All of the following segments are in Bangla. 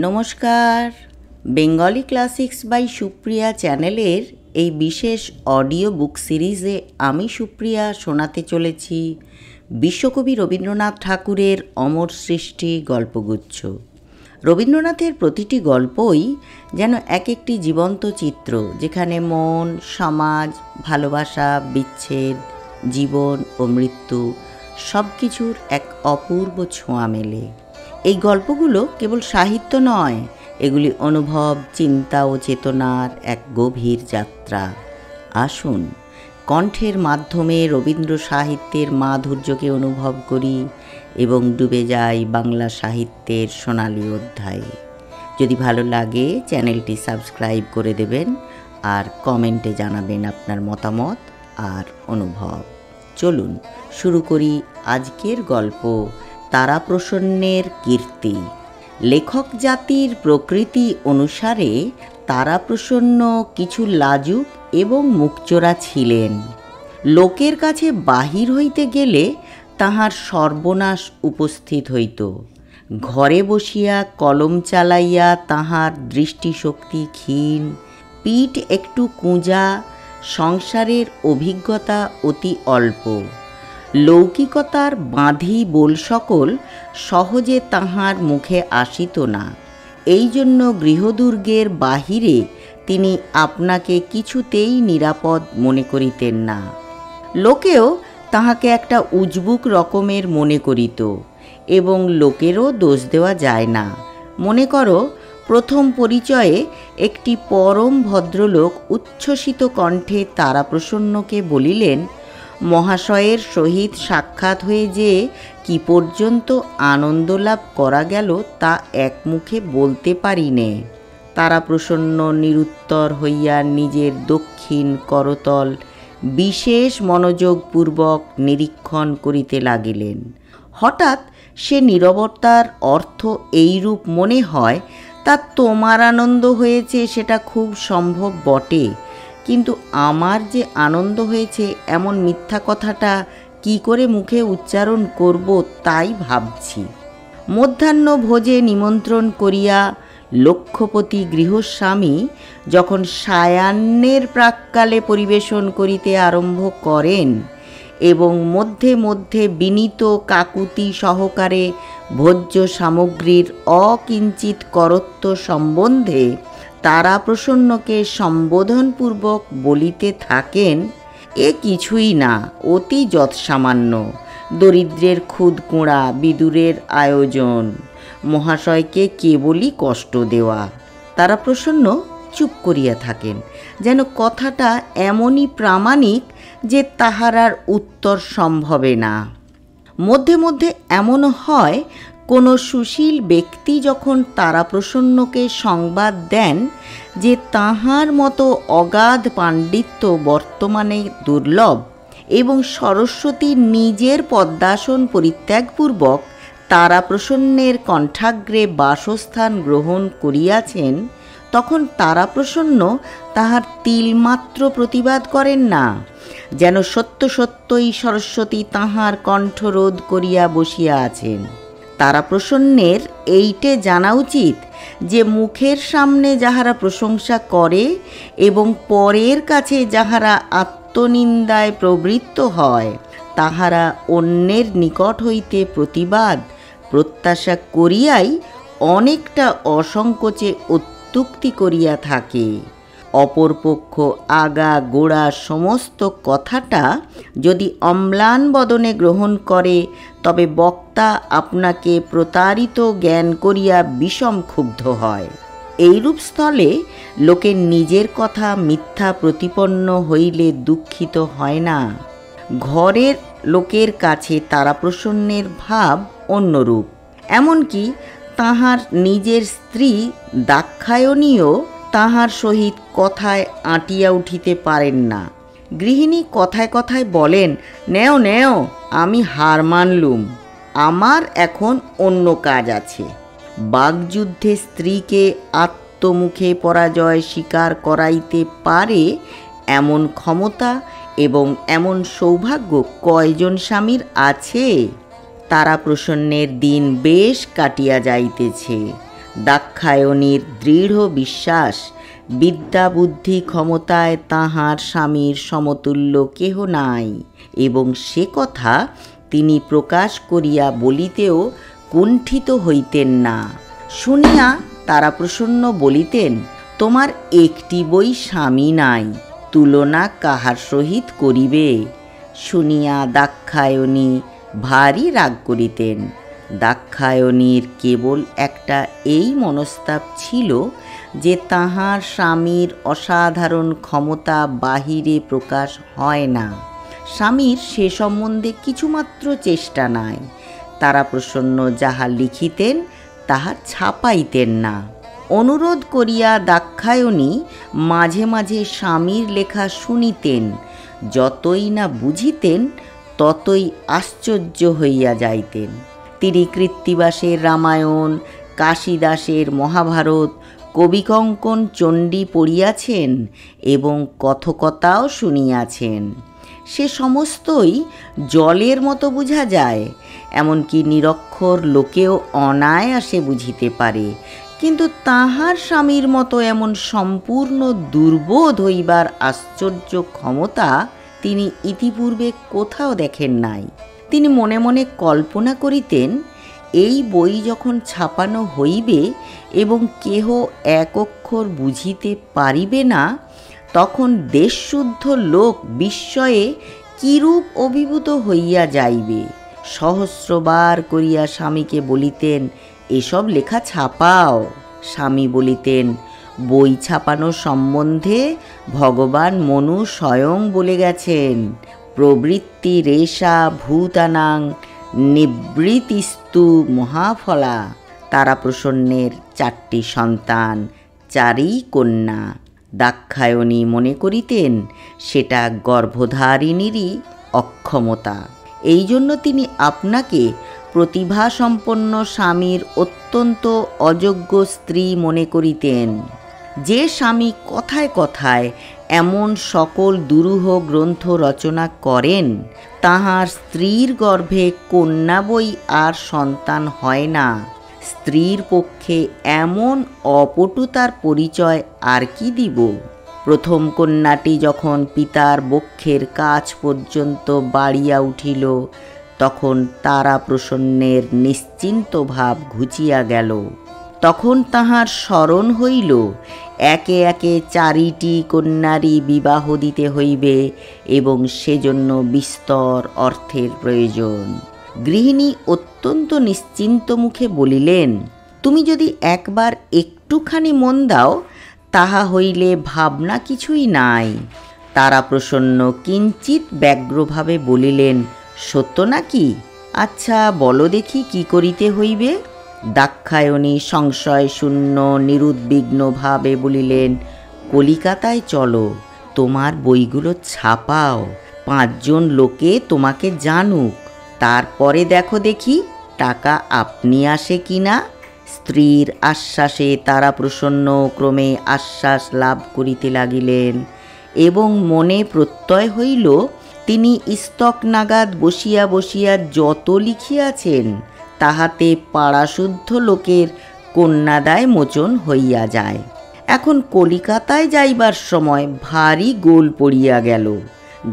নমস্কার, বেঙ্গলি ক্লাসিক্স বাই সুপ্রিয়া চ্যানেলের এই বিশেষ অডিও বুক সিরিজে আমি সুপ্রিয়া শোনাতে চলেছি বিশ্বকবি রবীন্দ্রনাথ ঠাকুরের অমর সৃষ্টি গল্পগুচ্ছ। রবীন্দ্রনাথের প্রতিটি গল্পই যেন এক একটি জীবন্ত চিত্র, যেখানে মন, সমাজ, ভালোবাসা, বিচ্ছেদ, জীবন ও মৃত্যু সব কিছুর এক অপূর্ব ছোঁয়া মেলে। এই গল্পগুলো কেবল সাহিত্য নয়, এগুলি অনুভব, চিন্তা ও চেতনার এক গভীর যাত্রা। আসুন কণ্ঠের মাধ্যমে রবীন্দ্র সাহিত্যের মাধুর্যকে অনুভব করি এবং ডুবে যাই বাংলা সাহিত্যের সোনালী অধ্যায়ে। যদি ভালো লাগে চ্যানেলটি সাবস্ক্রাইব করে দেবেন আর কমেন্টে জানাবেন আপনার মতামত আর অনুভব। চলুন শুরু করি আজকের গল্প, তারাপ্রসন্নের কীর্তি। লেখক জাতির প্রকৃতি অনুসারে তারাপ্রসন্ন কিছু লাজুক এবং মুখচোরা ছিলেন। লোকের কাছে বাহির হইতে গেলে তাহার সর্বনাশ উপস্থিত হইত। ঘরে বসিয়া কলম চালাইয়া তাহার দৃষ্টিশক্তি ক্ষীণ, পিঠ একটু কুঁজা, সংসারের অভিজ্ঞতা অতি অল্প। লৌকিকতার বাঁধি বোল সকল সহজে তাহার মুখে আসিত না। এই জন্য গৃহদুর্গের বাহিরে তিনি আপনাকে কিছুতেই নিরাপদ মনে করিতেন না। লোকেও তাহাকে একটা উজবুক রকমের মনে করিত এবং লোকেরও দোষ দেওয়া যায় না। মনে করো, প্রথম পরিচয়ে একটি পরম ভদ্রলোক উচ্ছ্বসিত কণ্ঠে তারাপ্রসন্নকে বলিলেন, মহাশয়ের সহিত সাক্ষাৎ হয়ে যে কি পর্যন্ত আনন্দ লাভ করা গেল তা এক মুখে বলতে পারি নে। তারাপ্রসন্ন নিরুত্তর হইয়া নিজের দক্ষিণ করতল বিশেষ মনোযোগপূর্বক নিরীক্ষণ করিতে লাগিলেন। হঠাৎ সে নীরবতার অর্থ এইরূপ মনে হয়, তা তোমার আনন্দ হয়েছে সেটা খুব সম্ভব বটে, কিন্তু আমার যে আনন্দ হয়েছে এমন মিথ্যা কথাটা কি করে মুখে উচ্চারণ করব তাই ভাবছি। মধ্যাহ্ন ভোজে নিমন্ত্রণ করিয়া লক্ষপতি গৃহস্বামী যখন সায়াহ্নের প্রাক্কালে পরিবেশন করিতে আরম্ভ করেন এবং মধ্যে মধ্যে বিনীত কাকুতি সহকারে ভোজ্য সামগ্রীর অকিঞ্চিত করত্ব সম্বন্ধে তারাপ্রসন্নকে সম্বোধনপূর্বক বলিতে থাকেন, এ কিছুই না, অতি যৎসামান্য, দরিদ্রের খুদকুঁড়া বিদুরের আয়োজন, মহাশয়কে কেবলই কষ্ট দেওয়া। তারাপ্রসন্ন চুপ করিয়া থাকেন, যেন কথাটা এমনই প্রামাণিক যে তাহার আর উত্তর সম্ভবে না। মধ্যে মধ্যে এমনও হয়, কোনো সুশীল ব্যক্তি যখন তারাপ্রসন্নকে সংবাদ দেন যে তাহার মতো অগাধ পাণ্ডিত্য বর্তমানে দুর্লভ এবং সরস্বতী নিজের পদ্মাসন পরিত্যাগপূর্বক তারাপ্রসন্নের কণ্ঠাগ্রে বাসস্থান গ্রহণ করিয়াছেন, তখন তারাপ্রসন্ন তাহার তিলমাত্র প্রতিবাদ করেন না, যেন সত্য সত্যই সরস্বতী তাহার কণ্ঠরোধ করিয়া বসিয়া আছেন। তারাপ্রসন্নের এইটে জানা উচিত যে মুখের সামনে যাহারা প্রশংসা করে এবং পরের কাছে যাহারা আত্মনিন্দায় প্রবৃত্ত হয়, তাহারা অন্যের নিকট হইতে প্রতিবাদ প্রত্যাশা করিয়াই অনেকটা অসংকোচে অত্যুক্তি করিয়া থাকে। অপরপক্ষ আগা গোড়া সমস্ত কথাটা যদি অম্লান বদনে গ্রহণ করে, তবে বক্তা আপনাকে প্রতারিত জ্ঞান করিয়া বিষম ক্ষুব্ধ হয়। এইরূপ স্থলে লোকের নিজের কথা মিথ্যা প্রতিপন্ন হইলে দুঃখিত হয় না। ঘরের লোকের কাছে তারাপ্রসন্নের ভাব অন্যরূপ। এমনকি তাহার নিজের স্ত্রী দাক্ষায়ণীও তাহার সহিত কথায় আঁটিয়া উঠিতে পারেন না। গৃহিণী কথায় কথায় বলেন, নেও নেও, আমি হার মানলুম, আমার এখন অন্য কাজ আছে। বাগযুদ্ধে স্ত্রীকে আত্মমুখে পরাজয় স্বীকার করাইতে পারে এমন ক্ষমতা এবং এমন সৌভাগ্য কয়জন স্বামীর আছে? তারাপ্রসন্নের দিন বেশ কাটিয়া যাইতেছে। দাক্ষায়ণীর দৃঢ় বিশ্বাস, বিদ্যা বুদ্ধি ক্ষমতায় তাহার স্বামীর সমতুল্য কেহ নাই, এবং সে কথা তিনি প্রকাশ করিয়া বলিতেও কুণ্ঠিত হইতেন না। শুনিয়া তারাপ্রসন্ন বলিতেন, তোমার একটি বই স্বামী নাই, তুলনা কাহার সহিত করিবে? শুনিয়া দাক্ষায়ণী ভারী রাগ করিতেন। দাক্ষায়ণীর কেবল একটা এই মনস্তাপ ছিল যে তাহার স্বামীর অসাধারণ ক্ষমতা বাহিরে প্রকাশ হয় না। স্বামীর সে সম্বন্ধে কিছুমাত্র চেষ্টা নাই। তারাপ্রসন্ন যাহা লিখিতেন তাহা ছাপাইতেন না। অনুরোধ করিয়া দাক্ষায়ণী মাঝে মাঝে স্বামীর লেখা শুনিতেন। যতই না বুঝিতেন ততই আশ্চর্য হইয়া যাইতেন। তিনি কৃত্তিবাসের রামায়ণ, কাশিদাসের মহাভারত, কবিকঙ্কন চণ্ডী পড়িয়াছেন এবং কথকতাও শুনিয়াছেন। সে সমস্তই জলের মতো বুঝা যায়, এমনকি নিরক্ষর লোকেও অনায়াসে বুঝিতে পারে। কিন্তু তাহার স্বামীর মতো এমন সম্পূর্ণ দুর্বোধ হইবার আশ্চর্য ক্ষমতা তিনি ইতিপূর্বে কোথাও দেখেন নাই। তিনি মনে মনে কল্পনা করিতেন, এই বই যখন ছাপানো হইবে এবং কেহ এক অক্ষর বুঝিতে পারিবে না, তখন দেশশুদ্ধ লোক বিস্ময়ে কিরূপ অভিভূত হইয়া যাইবে। সহস্রবার করিয়া স্বামীকে বলিতেন, এসব লেখা ছাপাও। স্বামী বলিতেন, বই ছাপানো সম্বন্ধে ভগবান মনু স্বয়ং বলে গেছেন, প্রবৃত্তি রেষা ভূতানাং নিবৃত্তিস্তু মহাফলা। তারাপ্রসন্নের 4টি সন্তান, 4ই কন্যা। দাক্ষায়ণী মনে করিতেন সেটা গর্ভধারিণীরই অক্ষমতা। এই জন্য তিনি আপনাকে প্রতিভাসম্পন্ন স্বামীর অত্যন্ত অযোগ্য স্ত্রী মনে করিতেন। যে স্বামী কথায় কথায় এমন সকল দুরূহ গ্রন্থ রচনা করেন, তাহার স্ত্রীর গর্ভে কন্যা বই আর সন্তান হয় না। স্ত্রীর পক্ষে এমন অপটুতার পরিচয় আর কি দিব? প্রথম কন্যাটি যখন পিতার বক্ষের কাছ পর্যন্ত বাড়িয়া উঠিল, তখন তারাপ্রসন্নের নিশ্চিন্ত ভাব ঘুচিয়া গেল। তখন তাহার স্মরণ হইল, একে একে 4টি কন্যারই বিবাহ দিতে হইবে এবং সেজন্য বিস্তর অর্থের প্রয়োজন। গৃহিণী অত্যন্ত নিশ্চিন্ত মুখে বলিলেন, তুমি যদি একবার একটুখানি মন দাও, তাহা হইলে ভাবনা কিছুই নাই। তারাপ্রসন্ন কিঞ্চিৎ ব্যগ্রভাবে বলিলেন, সত্য নাকি? আচ্ছা বলো দেখি, কি করিতে হইবে? দাক্ষায়ণী সংশয় শূন্য নিরুদ্বিগ্ন ভাবে বলিলেন, কলিকাতায় চলো, তোমার বইগুলো ছাপাও, 5 জন লোকে তোমাকে জানুক, তারপরে দেখো দেখি টাকা আপনি আসে কিনা। স্ত্রীর আশ্বাসে তারাপ্রসন্ন ক্রমে আশ্বাস লাভ করিতে লাগিলেন এবং মনে প্রত্যয় হইল, তিনি স্তক নাগাদ বসিয়া বসিয়া যত লিখিয়াছেন, তাহাতে পাড়াশুদ্ধ লোকের কন্যাদায় মোচন হইয়া যায়। এখন কলিকাতায় যাইবার সময় ভারী গোল পড়িয়া গেল।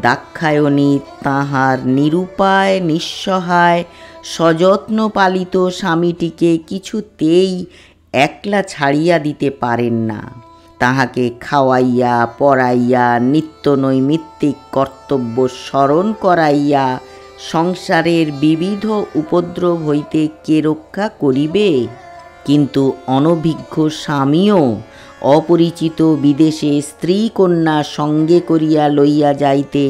দাক্ষায়ণী তাহার নিরুপায় নিঃসহায় সযত্ন পালিত স্বামীটিকে কিছুতেই একলা ছাড়িয়া দিতে পারেন না। তাহাকে খাওয়াইয়া পড়াইয়া নিত্য নৈমিত্তিক কর্তব্য স্মরণ করাইয়া সংসারের বিবিধ উপদ্রব হইতে কে রক্ষা করিবে? কিন্তু অনভিজ্ঞ স্বামীও অপরিচিত বিদেশে স্ত্রী কন্যা সঙ্গে করিয়া লইয়া যাইতে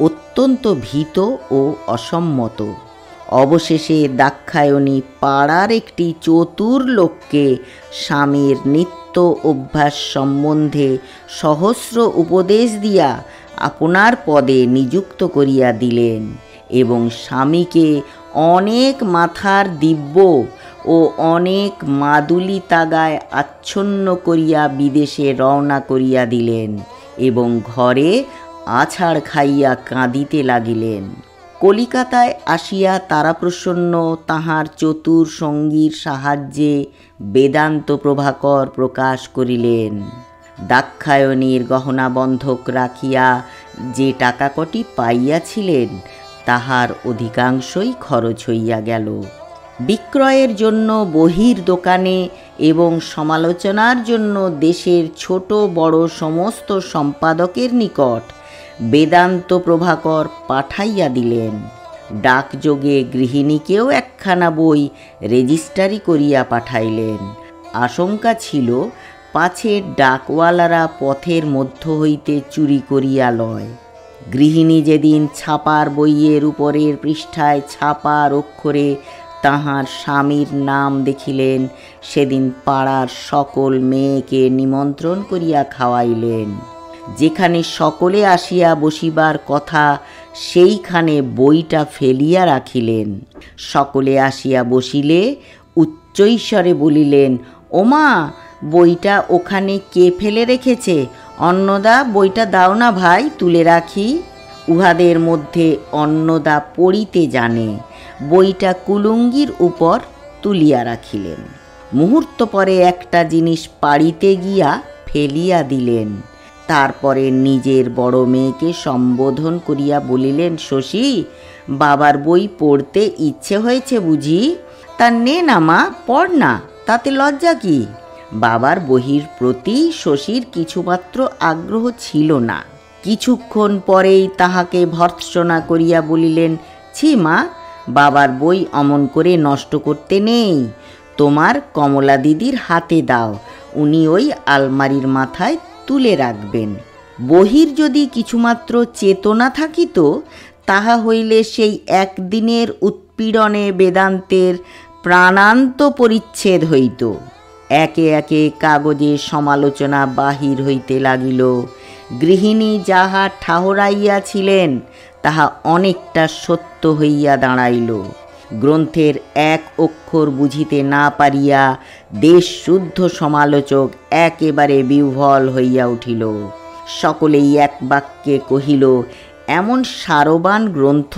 অত্যন্ত ভীত ও অসম্মত। অবশেষে দাক্ষায়ণী পাড়ার একটি চতুর লোককে স্বামীর নিত্য অভ্যাস সম্বন্ধে সহস্র উপদেশ দিয়া আপনার পদে নিযুক্ত করিয়া দিলেন এবং স্বামীকে অনেক মাথার দিব্য ও অনেক মাদুলি তাগায় আচ্ছন্ন করিয়া বিদেশে রওনা করিয়া দিলেন এবং ঘরে আছাড় খাইয়া কাঁদিতে লাগিলেন। কলিকাতায় আসিয়া তারাপ্রসন্ন তাহার চতুর সঙ্গীর সাহায্যে বেদান্ত প্রভাকর প্রকাশ করিলেন। দাক্ষায়ণীর গহনা বন্ধক রাখিয়া যে টাকা কটি পাইয়াছিলেন তাহার অধিকাংশই খরচ হইয়া গেল। বিক্রয়ের জন্য বহির দোকানে এবং সমালোচনার জন্য দেশের ছোট বড় সমস্ত সম্পাদকের নিকট বেদান্ত প্রভাকর পাঠাইয়া দিলেন। ডাকযোগে গৃহিণীকেও একখানা বই রেজিস্টারি করিয়া পাঠাইলেন। আশঙ্কা ছিল পাছে ডাকওয়ালারা পথের মধ্য হইতে চুরি করিয়া লয়। গৃহিণী যেদিন ছাপার বইয়ের উপরের পৃষ্ঠায় ছাপার অক্ষরে তাহার স্বামীর নাম দেখিলেন, সেদিন পাড়ার সকল মেয়েকে নিমন্ত্রণ করিয়া খাওয়াইলেন। যেখানে সকলে আসিয়া বসিবার কথা সেইখানে বইটা ফেলিয়া রাখিলেন। সকলে আসিয়া বসিলে উচ্চৈস্বরে বলিলেন, ওমা, বইটা ওখানে কে ফেলে রেখেছে? অন্নদা, বইটা দাও না ভাই, তুলে রাখি। উহাদের মধ্যে অন্নদা পড়িতে জানে, বইটা কুলুঙ্গির উপর তুলিয়া রাখিলেন। মুহূর্ত পরে একটা জিনিস পাড়িতে গিয়া ফেলিয়া দিলেন। তারপরে নিজের বড় মেয়েকে সম্বোধন করিয়া বলিলেন, শশী, বাবার বই পড়তে ইচ্ছে হয়েছে বুঝি? তা নে না মা, পড় না, তাতে লজ্জা কি? বাবার বহির প্রতি শশীর কিছুমাত্র আগ্রহ ছিল না। কিছুক্ষণ পরেই তাহাকে ভর্ৎসনা করিয়া বলিলেন, ছি মা, বাবার বই অমন করে নষ্ট করতে নেই। তোমার কমলা দিদির হাতে দাও, উনি ওই আলমারির মাথায় তুলে রাখবেন। বহির যদি কিছুমাত্র চেতনা থাকিত, তাহা হইলে সেই একদিনের উৎপীড়নে বেদান্তের প্রাণান্ত পরিচ্ছেদ হইত। একে একে কাগজে সমালোচনা বাহির হইতে লাগিল। গৃহিণী যাহা ঠাহরাইয়াছিলেন তাহা অনেকটা সত্য হইয়া দাঁড়াইল। গ্রন্থের এক অক্ষর বুঝিতে না পারিয়া দেশশুদ্ধ সমালোচক একেবারে বিহ্বল হইয়া উঠিল। সকলেই এক বাক্যে কহিল, এমন সারবান গ্রন্থ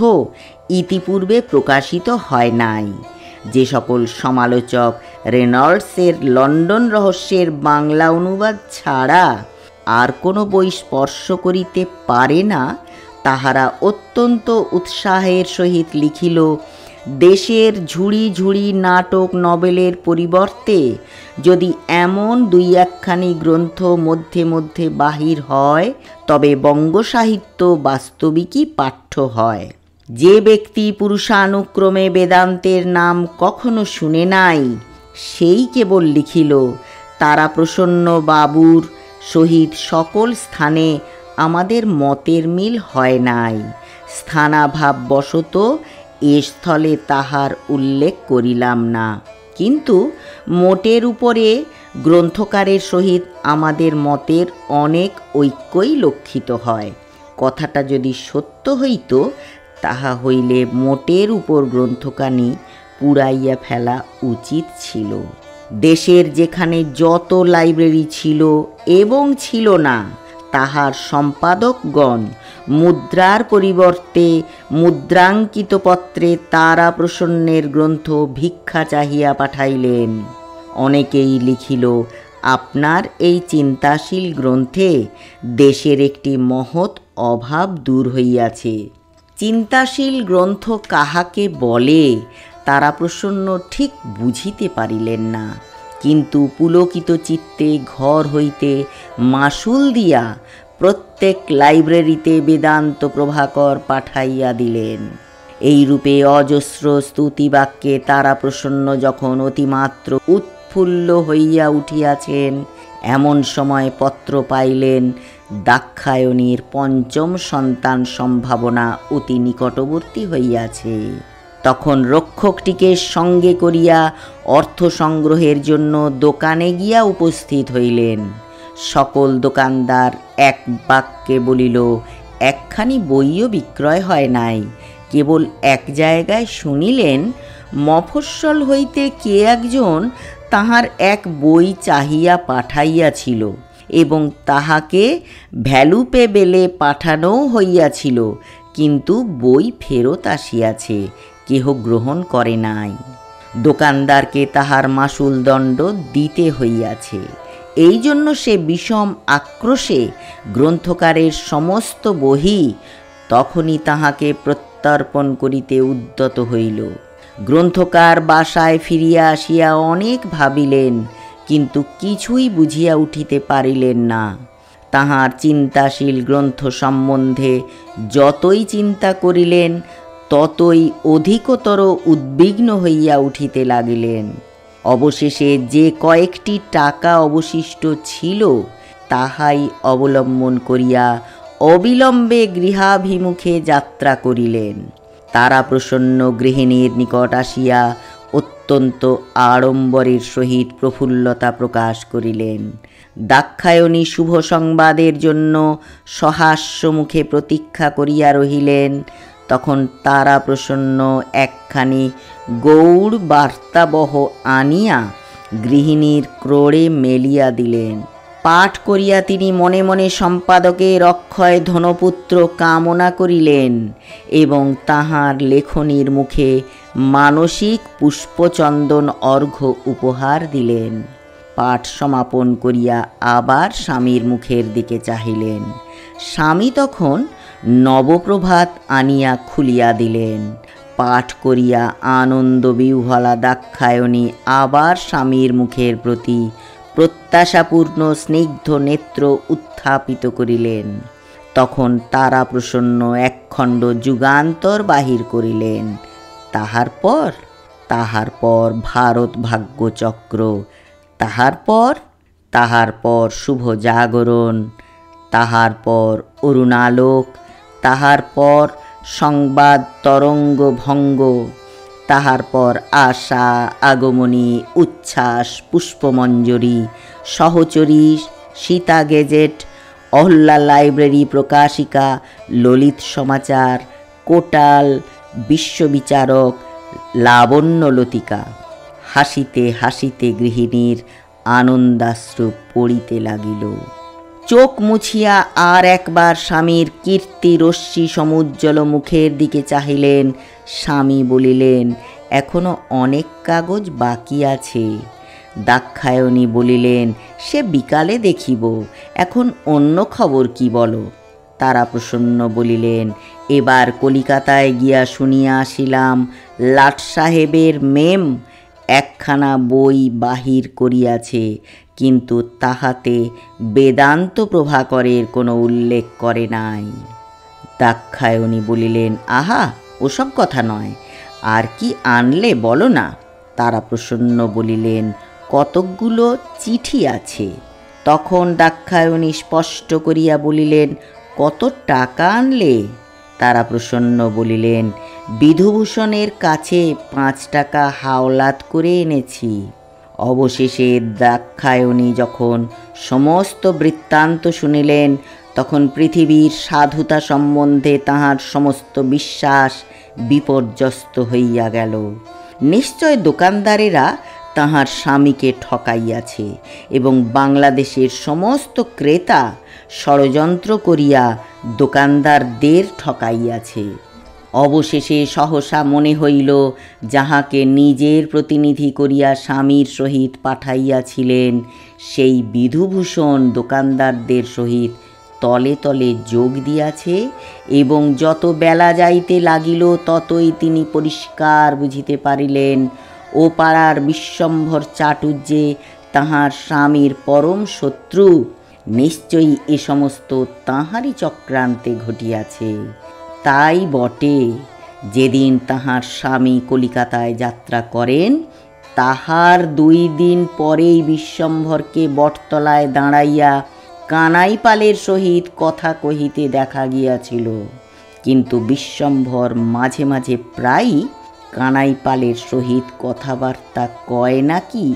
ইতিপূর্বে প্রকাশিত হয় নাই। যে সকল সমালোচক রেনল্ডসের লন্ডন রহস্যের বাংলা অনুবাদ ছাড়া আর কোনো বই স্পর্শ করিতে পারে না, তাহারা অত্যন্ত উৎসাহের সহিত লিখিল, দেশের ঝুড়ি ঝুড়ি নাটক নভেলের পরিবর্তে যদি এমন দুই একখানি গ্রন্থ মধ্যে মধ্যে বাহির হয়, তবে বঙ্গ সাহিত্য বাস্তবিকই পাঠ্য হয়। যে ব্যক্তি পুরুষানুক্রমে বেদান্তের নাম কখনো শুনে নাই, সেই কেবল লিখিল, তারাপ্রসন্ন বাবুর সহিত সকল স্থানে আমাদের মতের মিল হয় নাই। স্থানাভাববশত এ স্থলে তাহার উল্লেখ করিলাম না, কিন্তু মোটের উপরে গ্রন্থকারের সহিত আমাদের মতের অনেক ঐক্যই লক্ষিত হয়। কথাটা যদি সত্য হইত, তাহা হইলে মোটের উপর গ্রন্থখানি পুড়াইয়া ফেলা উচিত ছিল। দেশের যেখানে যত লাইব্রেরি ছিল এবং ছিল না, তাহার সম্পাদকগণ মুদ্রার পরিবর্তে মুদ্রাঙ্কিত পত্রে তারাপ্রসন্নের গ্রন্থ ভিক্ষা চাহিয়া পাঠাইলেন। অনেকেই লিখিল, আপনার এই চিন্তাশীল গ্রন্থে দেশের একটি মহৎ অভাব দূর হইয়াছে। চিন্তাশীল গ্রন্থ কাহাকে বলে তারাপ্রসন্ন ঠিক বুঝিতে পারিলেন না, কিন্তু পুলকিত চিত্তে ঘর হইতে মাসুল দিয়া প্রত্যেক লাইব্রেরিতে বেদান্ত প্রভাকর পাঠাইয়া দিলেন। এইরূপে অজস্র স্তুতিবাক্যে তারাপ্রসন্ন যখন অতিমাত্র উৎফুল্ল হইয়া উঠিয়াছেন, এমন সময় পত্র পাইলেন দাক্ষায়ণীর পঞ্চম সন্তান সম্ভাবনা অতি নিকটবর্তী হইয়াছে। তখন রক্ষকটিকে সঙ্গে করিয়া অর্থ সংগ্রহের জন্য দোকানে গিয়া উপস্থিত হইলেন। সকল দোকানদার এক বাক্যে বলিল, একখানি বইও বিক্রয় হয় নাই। কেবল এক জায়গায় শুনিলেন, মফস্বল হইতে কে একজন তাহার এক বই চাহিয়া পাঠাইয়াছিল এবং তাহাকে ভ্যালুপেবেলে পাঠানোও হইয়াছিল, কিন্তু বই ফেরত আসিয়াছে, কেহ গ্রহণ করে নাই। দোকানদারকে তাহার মাসুল দণ্ড দিতে হইয়াছে। এই জন্য সে বিষম আক্রোশে গ্রন্থকারের সমস্ত বহি তখনই তাহাকে প্রত্যর্পণ করিতে উদ্যত হইল। গ্রন্থকার বাসায় ফিরিয়া আসিয়া অনেক ভাবিলেন, কিন্তু কিছুই বুঝিয়া উঠিতে পারিলেন না। তাহার চিন্তাশীল গ্রন্থ সম্বন্ধে যতই চিন্তা করিলেন, ততই অধিকতর উদ্বিগ্ন হইয়া উঠিতে লাগিলেন। অবশেষে যে কয়েকটি টাকা অবশিষ্ট ছিল, তাহাই অবলম্বন করিয়া অবিলম্বে গৃহাভিমুখে যাত্রা করিলেন। তারাপ্রসন্ন গৃহিণীর নিকট আসিয়া অত্যন্ত আড়ম্বরের সহিত প্রফুল্লতা প্রকাশ করিলেন। দাক্ষায়ণী শুভ সংবাদের জন্য সহাস্য মুখে প্রতীক্ষা করিয়া রহিলেন। তখন তারাপ্রসন্ন একখানি গৌড় বার্তাবহ আনিয়া গৃহিণীর ক্রোড়ে মেলিয়া দিলেন। পাঠ করিয়া তিনি মনে মনে সম্পাদকের অক্ষয় ধনপুত্র কামনা করিলেন এবং তাহার লেখনীর মুখে মানসিক পুষ্পচন্দন অর্ঘ্য উপহার দিলেন। পাঠ সমাপন করিয়া আবার স্বামীর মুখের দিকে চাহিলেন। স্বামী তখন নবপ্রভাত আনিয়া খুলিয়া দিলেন। পাঠ করিয়া আনন্দ বিহ্বলা দাক্ষায়ণী আবার স্বামীর মুখের প্রতি প্রত্যাশাপূর্ণ স্নিগ্ধ নেত্র উত্থাপিত করিলেন। তখন তারাপ্রসন্ন একখণ্ড যুগান্তর বাহির করিলেন। তাহার পর ভারত ভাগ্যচক্র, তাহার পর শুভ জাগরণ, তাহার পর অরুণালোক, তাহার পর সংবাদ তরঙ্গ ভঙ্গ, তাহার পর আশা আগমনী, উচ্ছ্বাস, পুষ্পমঞ্জরি, সহচরী, সীতা গেজেট, অহল্যা লাইব্রেরি প্রকাশিকা, ললিত সমাচার, কোটাল, বিশ্ববিচারক, লাবণ্য লতিকা। হাসিতে হাসিতে গৃহিণীর আনন্দাশ্রু পড়িতে লাগিল। চোখ মুছিয়া আর একবার স্বামীর কীর্তি রশ্মি সমুজ্জ্বল মুখের দিকে চাহিলেন। স্বামী বলিলেন, এখনো অনেক কাগজ বাকি আছে। দাক্ষায়ণী বলিলেন, সে বিকালে দেখিব, এখন অন্য খবর কি বলো। তারাপ্রসন্ন বলিলেন, এবার কলিকাতায় গিয়া শুনিয়া আসিলাম, লাট সাহেবের মেম একখানা বই বাহির করিয়াছে, কিন্তু তাহাতে বেদান্ত প্রভাকরের কোনো উল্লেখ করে নাই। দাক্ষায়ণী বলিলেন, আহা, ওসব কথা নয়, আর কি আনলে বলো না। তারাপ্রসন্ন বলিলেন, কতকগুলো চিঠি আছে। তখন দাক্ষায়ণী স্পষ্ট করিয়া বলিলেন, কত টাকা আনলে। তারাপ্রসন্ন বলিলেন, বিধুভূষণের কাছে 5 টাকা হাওলাত করে এনেছি। অবশেষে দাক্ষায়ণী যখন সমস্ত বৃত্তান্ত শুনিলেন, তখন পৃথিবীর সাধুতা সম্বন্ধে তাহার সমস্ত বিশ্বাস বিপর্যস্ত হইয়া গেল। নিশ্চয় দোকানদারেরা তাহার স্বামীকে ঠকাইয়াছে এবং বাংলাদেশের সমস্ত ক্রেতা ষড়যন্ত্র করিয়া দোকানদারদের ঠকাইয়াছে। অবশেষে সহসা মনে হইল, যাহাকে নিজের প্রতিনিধি করিয়া স্বামীর সহিত পাঠাইয়াছিলেন, সেই বিধুভূষণ দোকানদারদের সহিত তলে তলে যোগ দিয়াছে এবং যত বেলা যাইতে লাগিল ততই তিনি পরিষ্কার বুঝিতে পারিলেন, ও পাড়ার বিশ্বম্ভর চাটুজ্যে তাহার স্বামীর পরম শত্রু নিশ্চয়ই এ সমস্ত তাহারই চক্রান্তে ঘটিয়াছে। তাই বটে, যেদিন তাহার স্বামী কলিকাতায় যাত্রা করেন, তাহার 2 দিন পরেই বিশ্বম্ভরকে বটতলায় দাঁড়াইয়া কানাইপালের সহিত কথা কহিতে দেখা গিয়াছিল। কিন্তু বিশ্বম্ভর মাঝে মাঝে প্রায়ই কানাইপালের সহিত কথাবার্তা কয় নাকি,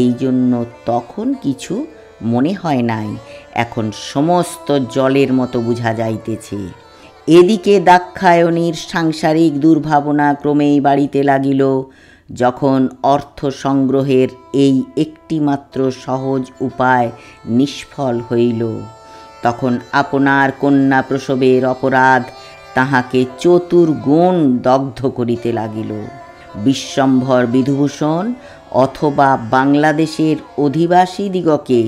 এই জন্য তখন কিছু মনে হয় নাই, এখন সমস্ত জলের মতো বুঝা যাইতেছে। এদিকে দাক্ষায়ণীর সাংসারিক দুর্ভাবনা ক্রমেই বাড়িতে লাগিল। যখন অর্থ সংগ্রহের এই একটিমাত্র সহজ উপায় নিষ্ফল হইল, তখন আপনার কন্যা প্রসবের অপরাধ তাহাকে চতুর্গুণ দগ্ধ করিতে লাগিল। বিশ্বম্ভর বিধুভূষণ অথবা বাংলাদেশের অধিবাসীদিগকে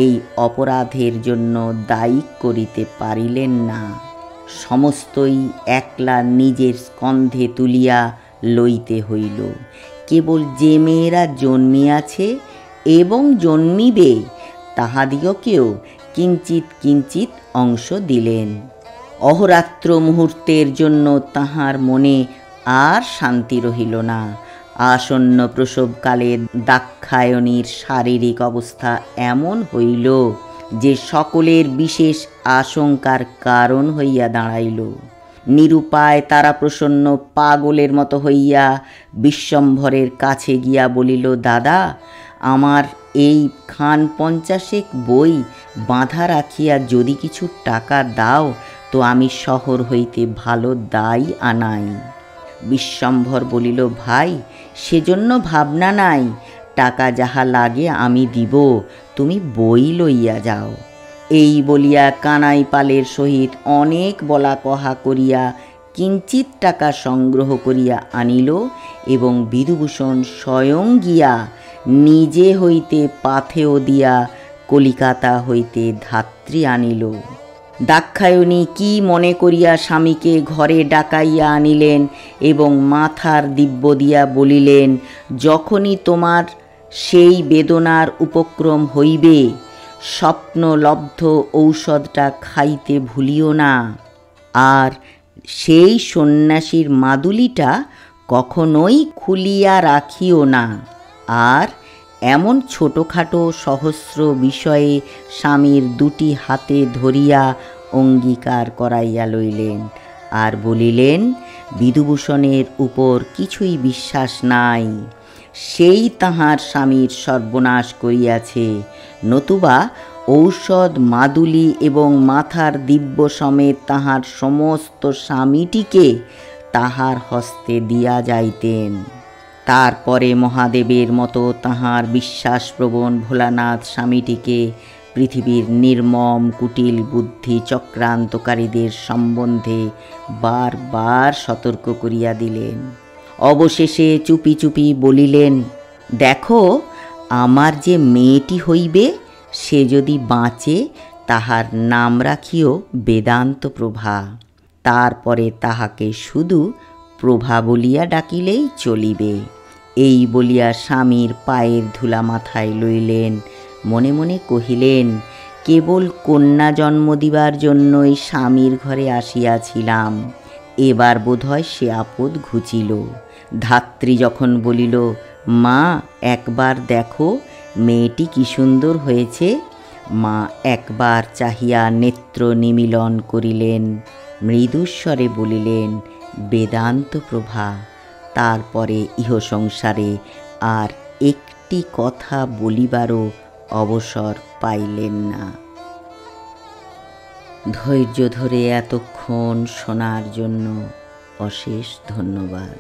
এই অপরাধের জন্য দায়ী করিতে পারিলেন না। সমস্তই একলা নিজের স্কন্ধে তুলিয়া লইতে হইল। কেবল যে মেয়েরা জন্মিয়াছে এবং জন্মিবে তাহাদিগকেও কিঞ্চিৎ কিঞ্চিৎ অংশ দিলেন। অহরাত্র মুহূর্তের জন্য তাহার মনে আর শান্তি রহিল না। আসন্ন প্রসবকালে দাক্ষায়ণীর শারীরিক অবস্থা এমন হইল যে সকলের বিশেষ আশঙ্কার কারণ হইয়া দাঁড়াইল। নিরুপায় তারাপ্রসন্ন পাগলের মতো হইয়া বিশ্বম্ভরের কাছে গিয়া বলিল, দাদা, আমার এই খান 50 বই বাঁধা রাখিয়া যদি কিছু টাকা দাও তো আমি শহর হইতে ভালো দাই আনাই। বিশ্বম্ভর বলিল, ভাই, সেজন্য ভাবনা নাই, টাকা যাহা লাগে আমি দিব, তুমি বই লইয়া যাও। এই বলিয়া কানাই পালের সহিত অনেক বলা কহা করিয়া কিঞ্চিৎ টাকা সংগ্রহ করিয়া আনিল এবং বিধুভূষণ স্বয়ং গিয়া নিজে হইতে পাথেয় দিয়া কলিকাতা হইতে ধাত্রী আনিল। দাক্ষায়ণী কি মনে করিয়া স্বামীকে ঘরে ডাকাইয়া আনিলেন এবং মাথার দিব্য দিয়া বলিলেন, যখনই তোমার সেই বেদনার উপক্রম হইবে স্বপ্নলব্ধ ঔষধটা খাইতে ভুলিও না, আর সেই সন্ন্যাসীর মাদুলিটা কখনোই খুলিয়া রাখিও না। আর এমন ছোটোখাটো সহস্র বিষয়ে স্বামীর দুটি হাতে ধরিয়া অঙ্গীকার করাইয়া লইলেন আর বলিলেন, বিধুভূষণের উপর কিছুই বিশ্বাস নাই, সেই তাহার স্বামীর সর্বনাশ করিয়াছে, নতুবা ঔষধ, মাদুলি এবং মাথার দিব্য সমেত তাহার সমস্ত স্বামীটিকে তাহার হস্তে দিয়া যাইতেন। তারপরে মহাদেবের মতো তাহার বিশ্বাসপ্রবণ ভোলানাথ স্বামীটিকে পৃথিবীর নির্মম কুটিল বুদ্ধি চক্রান্তকারীদের সম্বন্ধে বারবার সতর্ক করিয়া দিলেন। অবশেষে চুপি চুপি বলিলেন, দেখো, আমার যে মেয়েটি হইবে সে যদি বাঁচে তাহার নাম রাখিও বেদান্ত প্রভা। তারপরে তাহাকে শুধু প্রভা বলিয়া ডাকিলেই চলিবে। এই বলিয়া স্বামীর পায়ের ধুলা মাথায় লইলেন, মনে মনে কহিলেন, কেবল কন্যা জন্ম দিবার জন্যই স্বামীর ঘরে আসিয়াছিলাম, এবার বোধহয় সে আপদ ঘুচিল। ধাত্রী যখন বলিল, মা, একবার দেখো মেয়েটি কি সুন্দর হয়েছে, মা একবার চাহিয়া নেত্র নিমীলন করিলেন, মৃদুস্বরে বলিলেন, বেদান্ত প্রভা। তারপরে ইহ সংসারে আর একটি কথা বলিবারও অবসর পাইলেন না। ধৈর্য ধরে এতক্ষণ শোনার জন্য অশেষ ধন্যবাদ।